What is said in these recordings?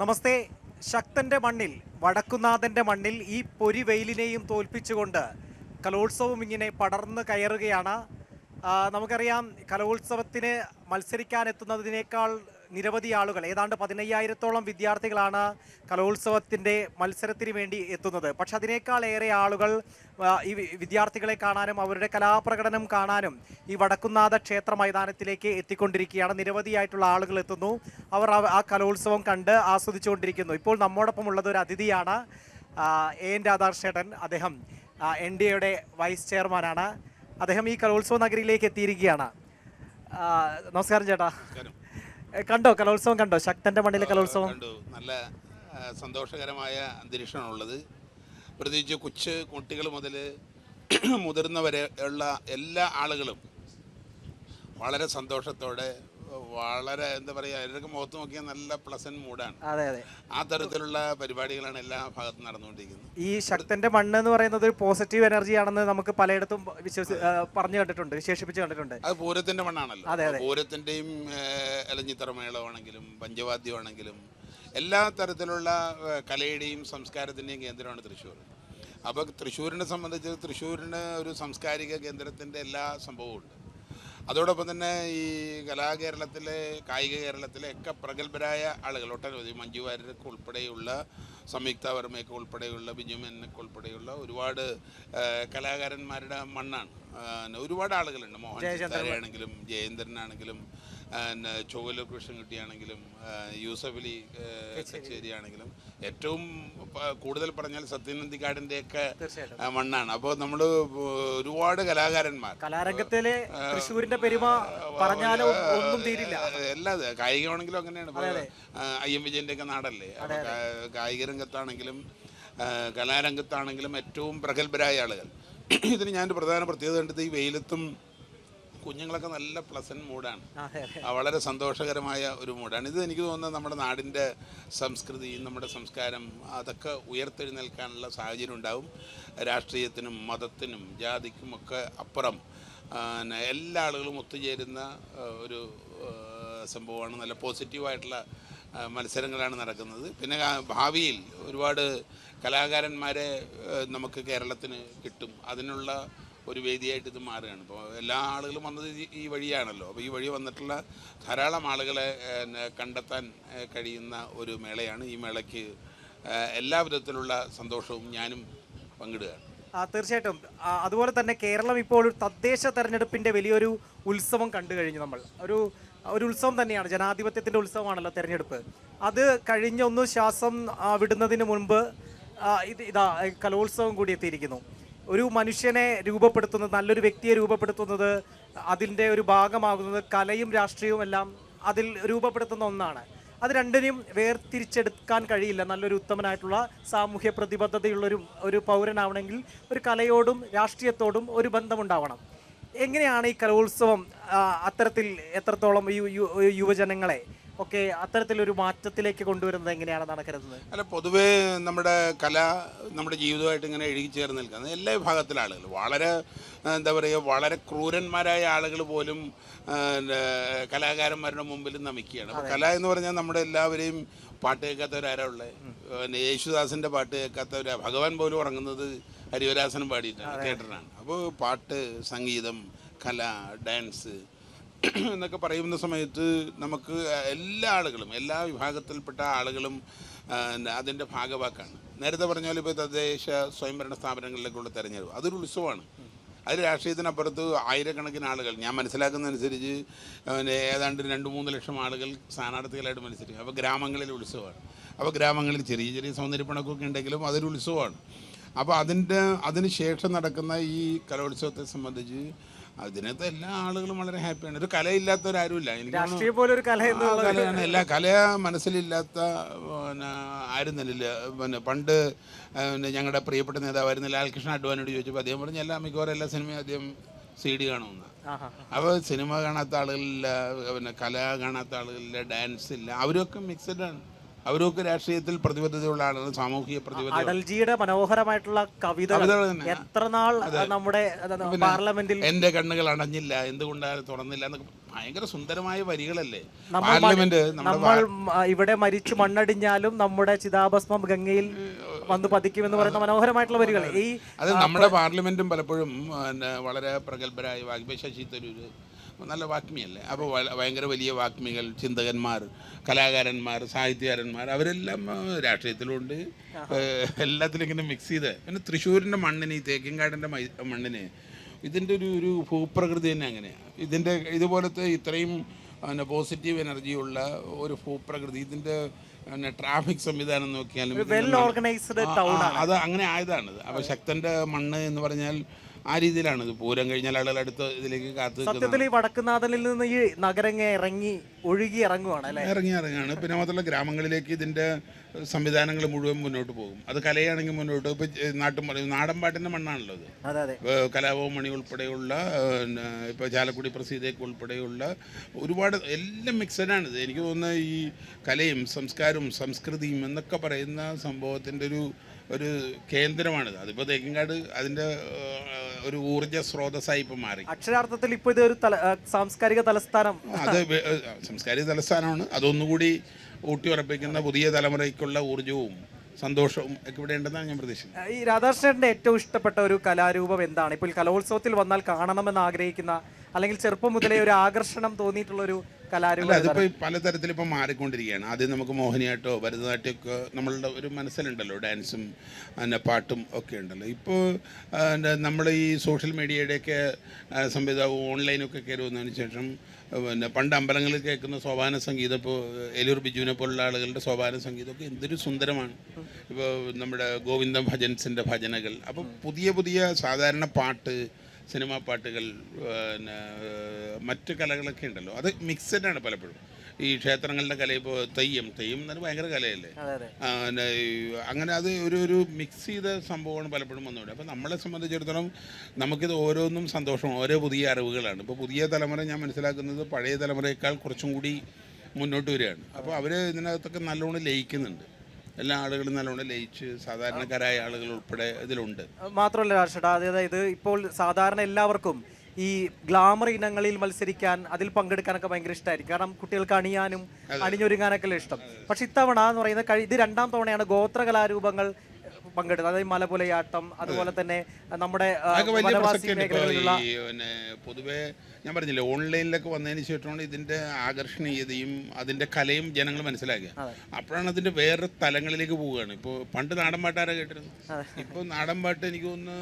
നമസ്തേ. ശക്തന്റെ മണ്ണിൽ, വടക്കുന്നാഥന്റെ മണ്ണിൽ ഈ പൊരിവെയിലിനെയും തോൽപ്പിച്ചുകൊണ്ട് കലോത്സവം ഇങ്ങനെ പടർന്നു കയറുകയാണ്. നമുക്കറിയാം, കലോത്സവത്തിന് മത്സരിക്കാനെത്തുന്നതിനേക്കാൾ നിരവധി ആളുകൾ, ഏതാണ്ട് 15,000-ഓളം വിദ്യാർത്ഥികളാണ് കലോത്സവത്തിൻ്റെ മത്സരത്തിന് വേണ്ടി എത്തുന്നത്. പക്ഷെ അതിനേക്കാൾ ഏറെ ആളുകൾ ഈ വിദ്യാർത്ഥികളെ കാണാനും അവരുടെ കലാപ്രകടനം കാണാനും ഈ വടക്കുന്നാഥ ക്ഷേത്ര മൈതാനത്തിലേക്ക് എത്തിക്കൊണ്ടിരിക്കുകയാണ്. നിരവധിയായിട്ടുള്ള ആളുകൾ എത്തുന്നു. അവർ ആ കലോത്സവം കണ്ട് ആസ്വദിച്ചുകൊണ്ടിരിക്കുന്നു. ഇപ്പോൾ നമ്മോടൊപ്പം ഉള്ളത് ഒരു അതിഥിയാണ്, എൻ രാധാകൃഷ്ണൻ. അദ്ദേഹം NDAയുടെ വൈസ് ചെയർമാനാണ്. അദ്ദേഹം ഈ കലോത്സവ നഗരിയിലേക്ക് എത്തിയിരിക്കുകയാണ്. നമസ്കാരം ചേട്ടാ. കണ്ടോ കലോത്സവം? കണ്ടോ ശക്തന്റെ മണ്ണിലെ കലോത്സവം? കണ്ടു. നല്ല സന്തോഷകരമായ അന്തരീക്ഷമാണുള്ളത്. പ്രത്യേകിച്ച് കൊച്ചു കുട്ടികൾ മുതൽ മുതിർന്നവരെ ഉള്ള എല്ലാ ആളുകളും വളരെ സന്തോഷത്തോടെ, വളരെ എന്താ പറയുക, അവരുടെ മുഖത്ത് നോക്കിയാൽ നല്ല പ്ലസന്റ് മൂഡാണ്. അതെ അതെ, ആ തരത്തിലുള്ള പരിപാടികളാണ് എല്ലാ ഭാഗത്തും നടന്നുകൊണ്ടിരിക്കുന്നത്. ഈ ശക്തന്റെ മണ്ണ് എന്ന് പറയുന്നത് പോസിറ്റീവ് എനർജി ആണെന്ന് നമുക്ക് പലയിടത്തും പറഞ്ഞു കണ്ടിട്ടുണ്ട്, വിശേഷിപ്പിച്ച് കണ്ടിട്ടുണ്ട്. അത് പൂരത്തിന്റെ മണ്ണാണല്ലോ. പൂരത്തിന്റെയും എലഞ്ഞിത്തറ മേളമാണെങ്കിലും പഞ്ചവാദ്യമാണെങ്കിലും എല്ലാ തരത്തിലുള്ള കലയുടെയും സംസ്കാരത്തിന്റെയും കേന്ദ്രമാണ് തൃശ്ശൂർ. അപ്പോൾ തൃശ്ശൂരിനെ സംബന്ധിച്ച് തൃശ്ശൂരിന് ഒരു സാംസ്കാരിക കേന്ദ്രത്തിന്റെ എല്ലാ സംഭവവും ഉണ്ട്. അതോടൊപ്പം തന്നെ ഈ കലാകേരളത്തിലെ, കായിക കേരളത്തിലെ ഒക്കെ പ്രഗത്ഭരായ ആളുകൾ ഒട്ടനവധി, മഞ്ജു വാര്യർക്ക് ഉൾപ്പെടെയുള്ള, സംയുക്ത വർമ്മയൊക്കെ ഉൾപ്പെടെയുള്ള, ബിജു മേനോനൊക്കെ ഉൾപ്പെടെയുള്ള ഒരുപാട് കലാകാരന്മാരുടെ മണ്ണാണ്. ഒരുപാട് ആളുകളുണ്ട്. മോഹൻ സിത്താരയാണെങ്കിലും, ജയേന്ദ്രനാണെങ്കിലും, ചോവലൂർ കൃഷ്ണൻകുട്ടിയാണെങ്കിലും, യൂസഫ് അലി കച്ചേരി ആണെങ്കിലും, ഏറ്റവും കൂടുതൽ പറഞ്ഞാൽ സത്യനന്ദിക്കാടിൻ്റെയൊക്കെ മണ്ണാണ്. അപ്പോൾ നമ്മൾ ഒരുപാട് കലാകാരന്മാർ, കലാരംഗത്തിലെ തൃശ്ശൂരിന്റെ പെരുമ പറഞ്ഞാലും ഒന്നും തീരില്ല. എല്ലാ കായികമാണെങ്കിലും അങ്ങനെയാണ്. ഇപ്പോൾ IM വിജയൻ്റെ ഒക്കെ നാടല്ലേ. കായിക രംഗത്താണെങ്കിലും കലാരംഗത്താണെങ്കിലും ഏറ്റവും പ്രഗത്ഭരായ ആളുകൾ. ഇതിന് ഞാനൊരു പ്രധാന പ്രത്യേകത കണ്ടത്, ഈ വെയിലത്തും കുഞ്ഞുങ്ങളൊക്കെ നല്ല പ്ലസന്റ് മൂഡാണ്, വളരെ സന്തോഷകരമായ ഒരു മൂഡാണ്. ഇത് എനിക്ക് തോന്നുന്നത് നമ്മുടെ നാടിൻ്റെ സംസ്കൃതി, നമ്മുടെ സംസ്കാരം, അതൊക്കെ ഉയർത്തെഴുന്നേൽക്കാനുള്ള സാഹചര്യം ഉണ്ടാവും. രാഷ്ട്രീയത്തിനും മതത്തിനും ജാതിക്കും ഒക്കെ അപ്പുറം എല്ലാ ആളുകളും ഒത്തുചേരുന്ന ഒരു സംഭവമാണ്. നല്ല പോസിറ്റീവായിട്ടുള്ള മത്സരങ്ങളാണ് നടക്കുന്നത്. പിന്നെ ഭാവിയിൽ ഒരുപാട് കലാകാരന്മാരെ നമുക്ക് കേരളത്തിന് കിട്ടും. അതിനുള്ള ഒരു വേദിയായിട്ട് ഇത് മാറുകയാണ്. ഇപ്പോൾ എല്ലാ ആളുകളും വന്നത് ഈ വഴിയാണല്ലോ. അപ്പോൾ ഈ വഴി വന്നിട്ടുള്ള ധാരാളം ആളുകളെ കണ്ടെത്താൻ കഴിയുന്ന ഒരു മേളയാണ്. ഈ മേളയ്ക്ക് എല്ലാ വിധത്തിലുള്ള സന്തോഷവും ഞാനും പങ്കിടുകയാണ്. തീർച്ചയായിട്ടും. അതുപോലെ തന്നെ കേരളം ഇപ്പോൾ ഒരു തദ്ദേശ തെരഞ്ഞെടുപ്പിൻ്റെ വലിയൊരു ഉത്സവം കണ്ടു കഴിഞ്ഞു. നമ്മൾ ഒരു ഉത്സവം തന്നെയാണ്, ജനാധിപത്യത്തിൻ്റെ ഉത്സവമാണല്ലോ തെരഞ്ഞെടുപ്പ്. അത് കഴിഞ്ഞൊന്ന് ശ്വാസം വിടുന്നതിന് മുൻപ് ഇതാ കലോത്സവം കൂടി എത്തിയിരിക്കുന്നു. ഒരു മനുഷ്യനെ രൂപപ്പെടുത്തുന്നത്, നല്ലൊരു വ്യക്തിയെ രൂപപ്പെടുത്തുന്നത്, അതിൻ്റെ ഒരു ഭാഗമാകുന്നത് കലയും രാഷ്ട്രീയവും എല്ലാം അതിൽ രൂപപ്പെടുത്തുന്ന ഒന്നാണ്. അത് രണ്ടിനെയും വേർതിരിച്ചെടുക്കാൻ കഴിയില്ല. നല്ലൊരു ഉത്തമനായിട്ടുള്ള സാമൂഹ്യ പ്രതിബദ്ധതയുള്ളൊരു പൗരനാവണമെങ്കിൽ ഒരു കലയോടും രാഷ്ട്രീയത്തോടും ഒരു ബന്ധമുണ്ടാവണം. എങ്ങനെയാണ് ഈ കലോത്സവം അത്തരത്തിൽ എത്രത്തോളം യുവജനങ്ങളെ ഒക്കെ അത്തരത്തിലൊരു മാറ്റത്തിലേക്ക് കൊണ്ടുവരുന്നത് എങ്ങനെയാണെന്നാണ് കരുതുന്നത്? അല്ല, പൊതുവേ നമ്മുടെ കല നമ്മുടെ ജീവിതമായിട്ട് ഇങ്ങനെ ഇഴുകിച്ചേർന്ന് നിൽക്കുന്നത് എല്ലാ വിഭാഗത്തിലെ ആളുകൾ, വളരെ എന്താ പറയുക, വളരെ ക്രൂരന്മാരായ ആളുകൾ പോലും കലാകാരന്മാരുടെ മുമ്പിൽ നമിക്കുകയാണ്. അപ്പോൾ കല എന്ന് പറഞ്ഞാൽ നമ്മുടെ എല്ലാവരെയും പാട്ട് കേൾക്കാത്തവരാരാ ഉള്ളത്? യേശുദാസിൻ്റെ പാട്ട് കേൾക്കാത്തവരാ? ഭഗവാൻ പോലും ഉറങ്ങുന്നത് ഹരിവരാസനം പാടിയിട്ടാണ്, കേട്ടിട്ടാണ്. അപ്പോൾ പാട്ട്, സംഗീതം, കല, ഡാൻസ് എന്നൊക്കെ പറയുന്ന സമയത്ത് നമുക്ക് എല്ലാ ആളുകളും, എല്ലാ വിഭാഗത്തിൽപ്പെട്ട ആളുകളും അതിൻ്റെ ഭാഗവാക്കാണ്. നേരത്തെ പറഞ്ഞാൽ ഇപ്പോൾ തദ്ദേശ സ്വയംഭരണ സ്ഥാപനങ്ങളിലേക്കുള്ള തെരഞ്ഞെടുപ്പ് അതൊരു ഉത്സവമാണ്. അതിൽ രാഷ്ട്രീയത്തിനപ്പുറത്ത് ആയിരക്കണക്കിന് ആളുകൾ, ഞാൻ മനസ്സിലാക്കുന്നതനുസരിച്ച് ഏതാണ്ട് 2-3 ലക്ഷം ആളുകൾ സ്ഥാനാർത്ഥികളായിട്ട് മത്സരിക്കും. അപ്പോൾ ഗ്രാമങ്ങളിൽ ഉത്സവമാണ്. അപ്പോൾ ഗ്രാമങ്ങളിൽ ചെറിയ ചെറിയ സൗന്ദര്യപ്പണക്കൊക്കെ ഉണ്ടെങ്കിലും അതൊരു ഉത്സവമാണ്. അപ്പോൾ അതിന് ശേഷം നടക്കുന്ന ഈ കലോത്സവത്തെ സംബന്ധിച്ച് അതിനകത്ത് എല്ലാ ആളുകളും വളരെ ഹാപ്പിയാണ്. ഒരു കലയില്ലാത്തവരാരുമില്ല. കലയാണ്. എല്ലാ കല മനസ്സിലില്ലാത്ത ആയിരുന്നില്ല. പണ്ട് ഞങ്ങളുടെ പ്രിയപ്പെട്ട നേതാവായിരുന്ന ലാൽകൃഷ്ണ അഡ്വാനിയോട് ചോദിച്ചപ്പോൾ അദ്ദേഹം പറഞ്ഞ മിക്കവാറും എല്ലാ സിനിമയും അദ്ദേഹം CD കാണുമെന്ന്. അപ്പോൾ സിനിമ കാണാത്ത ആളുകളില്ല, കല കാണാത്ത ആളുകളില്ല, ഡാൻസ് ഇല്ല, അവരൊക്കെ മിക്സഡാണ്. അവരൊക്കെ രാഷ്ട്രീയത്തിൽ പ്രതിബദ്ധതയുള്ള ആളുകൾ, സാമൂഹിക പ്രതിബദ്ധത. അടൽജിയുടെ മനോഹരമായിട്ടുള്ള കവിതകൾ എത്ര നാൾ നമ്മുടെ പാർലമെന്റിൽ എൻ്റെ കണ്ണുകൾ അടഞ്ഞില്ല, എന്തുകൊണ്ടാണ് തുറന്നില്ല എന്നൊക്കെ ഭയങ്കര സുന്ദരമായ വരികളല്ലേ. നമ്മൾ പാർലമെന്റ് നമ്മൾ ഇവിടെ മരിച്ചു മണ്ണടിഞ്ഞാലും നമ്മുടെ ചിതാഭസ്മം ഗംഗയിൽ വന്ന് പതിക്കുമെന്ന് പറയുന്ന മനോഹരമായിട്ടുള്ള വരികൾ ഈ അത് നമ്മുടെ പാർലമെന്റും പലപ്പോഴും വളരെ പ്രഗത്ഭരായ വാഗ്മി ശശി തരൂര് നല്ല വാഗ്മിയല്ലേ. അപ്പോൾ ഭയങ്കര വലിയ വാഗ്മികൾ, ചിന്തകന്മാർ, കലാകാരന്മാർ, സാഹിത്യകാരന്മാർ അവരെല്ലാം രാഷ്ട്രീയത്തിലുണ്ട്, എല്ലാത്തിലും ഇങ്ങനെ മിക്സ് ചെയ്ത്. പിന്നെ തൃശ്ശൂരിൻ്റെ മണ്ണിന്, ഈ തേക്കിൻകാടിൻ്റെ മണ്ണിന് ഇതിൻ്റെ ഒരു ഭൂപ്രകൃതി തന്നെ അങ്ങനെയാണ്. ഇതിൻ്റെ ഇതുപോലത്തെ ഇത്രയും പോസിറ്റീവ് എനർജിയുള്ള ഒരു ഭൂപ്രകൃതി, ഇതിൻ്റെ ട്രാഫിക് സംവിധാനം നോക്കിയാലും വെൽ ഓർഗനൈസ്ഡ് ടൗൺ അത് അങ്ങനെ ആയതാണിത്. അപ്പോൾ ശക്തൻ്റെ മണ്ണ് എന്ന് പറഞ്ഞാൽ ആ രീതിയിലാണ് ഇത്. പൂരം കഴിഞ്ഞാൽ ആളുകൾ അടുത്ത് ഇതിലേക്ക് കാത്തു സത്യത്തിൽ ഈ വടക്കുന്നാഥനിൽ നിന്ന് ഈ നഗരങ്ങ ഇറങ്ങി ഒഴുകി ഇറങ്ങുവാണ് അല്ലേ? ഇറങ്ങുകയാണ്. പിന്നെ മാത്രമല്ല ഗ്രാമങ്ങളിലേക്ക് ഇതിൻ്റെ സംവിധാനങ്ങൾ മുഴുവൻ മുന്നോട്ട് പോകും. അത് കലയാണെങ്കിൽ മുന്നോട്ട് ഇപ്പോൾ നാടൻപാട്ടിൻ്റെ മണ്ണാണല്ലോ ഇത്. കലാഭവൻ മണി ഉൾപ്പെടെയുള്ള ഇപ്പോൾ ചാലക്കുടി പ്രസീതയ്ക്ക് ഉൾപ്പെടെയുള്ള ഒരുപാട് എല്ലാം മിക്സഡാണിത്. എനിക്ക് തോന്നുന്നത് ഈ കലയും സംസ്കാരവും സംസ്കൃതിയും എന്നൊക്കെ പറയുന്ന സംഭവത്തിൻ്റെ ഒരു കേന്ദ്രമാണിത്. അതിപ്പോൾ തേക്കിൻകാട് അതിൻ്റെ ഒരു ഊർജ്ജ സ്രോതസ്സായി ഇപ്പം മാറി. അക്ഷരാർത്ഥത്തിൽ ഇപ്പോൾ ഇതൊരു സാംസ്കാരിക തലസ്ഥാനം. അത് സാംസ്കാരിക തലസ്ഥാനമാണ്. അതൊന്നുകൂടി ഊട്ടിയുറപ്പിക്കുന്ന പുതിയ തലമുറയ്ക്കുള്ള ഊർജ്ജവും സന്തോഷവും ഒക്കെ ഇവിടെ ഉണ്ടെന്നാണ് ഞാൻ പ്രതീക്ഷിക്കുന്നത്. ഈ രാധാകൃഷ്ണന്റെ ഏറ്റവും ഇഷ്ടപ്പെട്ട ഒരു കലാരൂപം എന്താണ്? ഇപ്പോൾ കലോത്സവത്തിൽ വന്നാൽ കാണണമെന്ന് ആഗ്രഹിക്കുന്ന, അല്ലെങ്കിൽ ചെറുപ്പം മുതലേ ഒരു ആകർഷണം തോന്നിയിട്ടുള്ള ഒരു കലാരൂപം? അതിപ്പോൾ പലതരത്തിൽ ഇപ്പം മാറിക്കൊണ്ടിരിക്കുകയാണ്. ആദ്യം നമുക്ക് മോഹിനിയാട്ടോ ഭരതനാട്യമൊക്കെ നമ്മളുടെ ഒരു മനസ്സിലുണ്ടല്ലോ, ഡാൻസും പാട്ടും ഒക്കെ ഉണ്ടല്ലോ. ഇപ്പോൾ നമ്മൾ ഈ സോഷ്യൽ മീഡിയയുടെയൊക്കെ സംവിധാനം ഓൺലൈനൊക്കെ കയറി വന്നതിന് ശേഷം പണ്ട് അമ്പലങ്ങളിൽ കേൾക്കുന്ന സോപാന സംഗീതം, ഇപ്പോൾ എലൂർ ബിജുവിനെ പോലുള്ള ആളുകളുടെ സോപാന സംഗീതമൊക്കെ എന്തൊരു സുന്ദരമാണ്. ഇപ്പോൾ നമ്മുടെ ഗോവിന്ദം ഭജൻസിൻ്റെ ഭജനകൾ, അപ്പോൾ പുതിയ സാധാരണ പാട്ട്, സിനിമാ പാട്ടുകൾ, മറ്റ് കലകളൊക്കെ ഉണ്ടല്ലോ, അത് മിക്സഡാണ് പലപ്പോഴും. ഈ ക്ഷേത്രങ്ങളുടെ കല, ഇപ്പോൾ തെയ്യം എന്ന് ഭയങ്കര കലയല്ലേ. അങ്ങനെ അത് ഒരു മിക്സ് ചെയ്ത സംഭവമാണ് പലപ്പോഴും വന്നുകൊണ്ട്. അപ്പോൾ നമ്മളെ സംബന്ധിച്ചിടത്തോളം നമുക്കിത് ഓരോന്നും സന്തോഷം, ഓരോ പുതിയ അറിവുകളാണ്. ഇപ്പോൾ പുതിയ തലമുറ ഞാൻ മനസ്സിലാക്കുന്നത് പഴയ തലമുറയേക്കാൾ കുറച്ചും കൂടി മുന്നോട്ട് വരികയാണ്. അപ്പോൾ അവർ ഇതിനകത്തൊക്കെ നല്ലോണം ലയിക്കുന്നുണ്ട്. എല്ലാ ആളുകളും നല്ലോണം ലയിച്ച് സാധാരണക്കാരായ ആളുകൾ ഉൾപ്പെടെ ഇതിലുണ്ട്. മാത്രമല്ല രാഷ്ട്രീയ, അതായത് ഇപ്പോൾ സാധാരണ എല്ലാവർക്കും ഈ ഗ്ലാമർ ഇനങ്ങളിൽ മത്സരിക്കാൻ, അതിൽ പങ്കെടുക്കാനൊക്കെ ഭയങ്കര ഇഷ്ടമായിരിക്കും. കാരണം കുട്ടികൾക്ക് അണിയാനും അണിഞ്ഞൊരുങ്ങാനൊക്കെ ഇഷ്ടം. പക്ഷെ ഇത്തവണ എന്ന് പറയുന്നത് ഇത് 2ാം തവണയാണ് ഗോത്ര കലാരൂപങ്ങൾ പങ്കെടുത്തത്. അതായത് മലപുലയാട്ടം, അതുപോലെ തന്നെ നമ്മുടെ പൊതുവെ ഞാൻ പറഞ്ഞില്ലേ, ഓൺലൈനിലൊക്കെ വന്നതിന് ശേഷമാണ് ഇതിന്റെ ആകർഷണീയതയും അതിന്റെ കലയും ജനങ്ങൾ മനസ്സിലാക്കുക. അപ്പോഴാണ് അതിന്റെ വേറെ തലങ്ങളിലേക്ക് പോവുകയാണ്. ഇപ്പോൾ പണ്ട് നാടൻപാട്ടാരാ കേട്ടിരുന്നു. ഇപ്പോൾ നാടൻപാട്ട് എനിക്ക് തോന്നുന്നു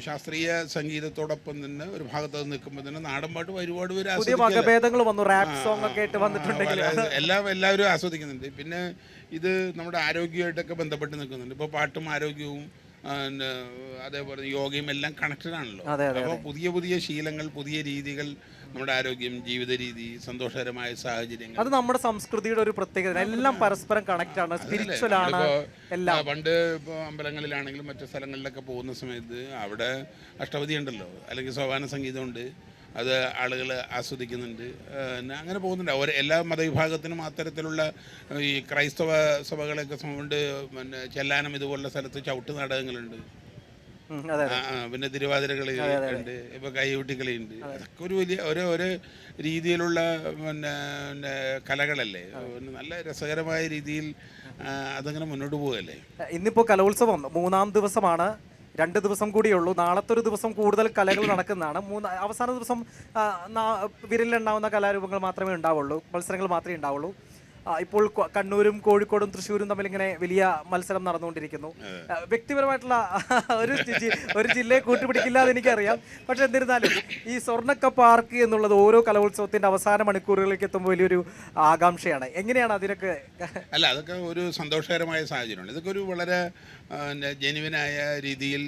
ശാസ്ത്രീയ സംഗീതത്തോടൊപ്പം തന്നെ ഒരു ഭാഗത്ത് നിൽക്കുമ്പോൾ തന്നെ നാടൻപാട്ട് ഒരുപാട് പേര് എല്ലാവരും ആസ്വദിക്കുന്നുണ്ട്. പിന്നെ ഇത് നമ്മുടെ ആരോഗ്യമായിട്ടൊക്കെ ബന്ധപ്പെട്ട് നിൽക്കുന്നുണ്ട്. ഇപ്പോൾ പാട്ടും ആരോഗ്യവും അതേപോലെ യോഗയും എല്ലാം കണക്റ്റഡ് ആണല്ലോ. അപ്പോൾ പുതിയ ശീലങ്ങൾ, പുതിയ രീതികൾ, നമ്മുടെ ആരോഗ്യം, ജീവിത രീതി, സന്തോഷകരമായ സാഹചര്യങ്ങൾ, അത് നമ്മുടെ സംസ്കൃതിയുടെ ഒരു പ്രത്യേകത. എല്ലാം പരസ്പരം കണക്റ്റ് ആണ്, സ്പിരിച്വൽ ആണ് എല്ലാം. പണ്ട് ഇപ്പോൾ അമ്പലങ്ങളിലാണെങ്കിലും മറ്റു സ്ഥലങ്ങളിലൊക്കെ പോകുന്ന സമയത്ത് അവിടെ അഷ്ടപതി ഉണ്ടല്ലോ, അല്ലെങ്കിൽ സോപാന സംഗീതമുണ്ട്, അത് ആളുകൾ ആസ്വദിക്കുന്നുണ്ട്. അങ്ങനെ പോകുന്നുണ്ട്. എല്ലാ മതവിഭാഗത്തിനും അത്തരത്തിലുള്ള ഈ ക്രൈസ്തവ സഭകളൊക്കെ കൊണ്ട് പിന്നെ ചെല്ലാനം ഇതുപോലുള്ള സ്ഥലത്ത് ചവിട്ട് നാടകങ്ങളുണ്ട്, പിന്നെ തിരുവാതിരകളി ഉണ്ട്, ഇപ്പോൾ കൈകൊട്ടിക്കളിയുണ്ട്. അതൊക്കെ ഒരു വലിയ ഓരോ രീതിയിലുള്ള പിന്നെ കലകളല്ലേ. നല്ല രസകരമായ രീതിയിൽ അതങ്ങനെ മുന്നോട്ട് പോവുകയല്ലേ. ഇന്നിപ്പോൾ കലോത്സവം 3ാം ദിവസമാണ്. 2 ദിവസം കൂടിയുള്ളൂ. നാളത്തെ ഒരു ദിവസം കൂടുതൽ കലകൾ നടക്കുന്നതാണ്. അവസാന ദിവസം വിരലിലുണ്ടാവുന്ന കലാരൂപങ്ങൾ മാത്രമേ ഉണ്ടാവുള്ളൂ, മത്സരങ്ങൾ മാത്രമേ ഉണ്ടാവുള്ളൂ. ഇപ്പോൾ കണ്ണൂരും കോഴിക്കോടും തൃശ്ശൂരും തമ്മിൽ ഇങ്ങനെ വലിയ മത്സരം നടന്നുകൊണ്ടിരിക്കുന്നു. വ്യക്തിപരമായിട്ടുള്ള ഒരു ജില്ലയെ കൂട്ടുപിടിക്കില്ല എന്ന് എനിക്കറിയാം. പക്ഷെ എന്നിരുന്നാലും ഈ സ്വർണ്ണക്കപ്പ് ആർക്ക് എന്നുള്ളത് ഓരോ കലോത്സവത്തിന്റെ അവസാന മണിക്കൂറുകളിലേക്ക് എത്തുമ്പോൾ വലിയൊരു ആകാംക്ഷയാണ്. എങ്ങനെയാണ് അതിനൊക്കെ? അല്ല, അതൊക്കെ ഒരു സന്തോഷകരമായ സാഹചര്യമാണ്. ഇതൊക്കെ ഒരു വളരെ ജെനുവിനായ രീതിയിൽ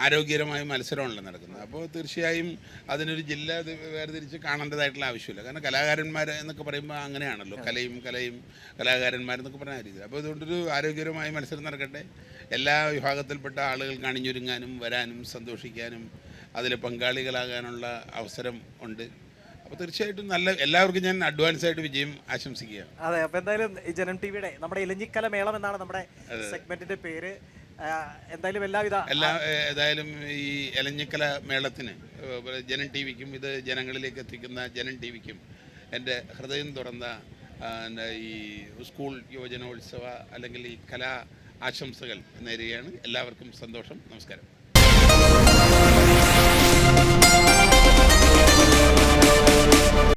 ആരോഗ്യകരമായ മത്സരമാണല്ലോ നടക്കുന്നത്. അപ്പോൾ തീർച്ചയായും അതിനൊരു ജില്ല വേർതിരിച്ച് കാണേണ്ടതായിട്ടുള്ള ആവശ്യമില്ല. കാരണം കലാകാരന്മാർ എന്നൊക്കെ പറയുമ്പോൾ അങ്ങനെയാണല്ലോ, കലയും കലാകാരന്മാരെന്നൊക്കെ പറഞ്ഞ രീതി. അപ്പോൾ അതുകൊണ്ടൊരു ആരോഗ്യകരമായ മത്സരം നടക്കട്ടെ. എല്ലാ വിഭാഗത്തിൽപ്പെട്ട ആളുകൾക്ക് അണിഞ്ഞൊരുങ്ങാനും വരാനും സന്തോഷിക്കാനും അതിൽ പങ്കാളികളാകാനുള്ള അവസരം ഉണ്ട്. അപ്പോൾ തീർച്ചയായിട്ടും എല്ലാവർക്കും ഞാൻ അഡ്വാൻസ് ആയിട്ട് വിജയം ആശംസിക്കുക. അതെ, അപ്പോൾ എന്തായാലും ജനം ടി വിയുടെ നമ്മുടെ ഇലഞ്ഞിക്കല മേളം എന്നാണ് നമ്മുടെ സെഗ്മെന്റിന്റെ പേര്. എന്തായാലും എല്ലാവിധ ഏതായാലും ഈ എലഞ്ഞിക്കല മേളത്തിന് ജനൻ ടി വിക്കും ഇത് ജനങ്ങളിലേക്ക് എത്തിക്കുന്ന ജനൻ ടി വിക്കും എൻ്റെ ഹൃദയം തുറന്ന ഈ സ്കൂൾ യുവജനോത്സവ അല്ലെങ്കിൽ ഈ കലാ ആശംസകൾ നേരുകയാണ്. എല്ലാവർക്കും സന്തോഷം. നമസ്കാരം.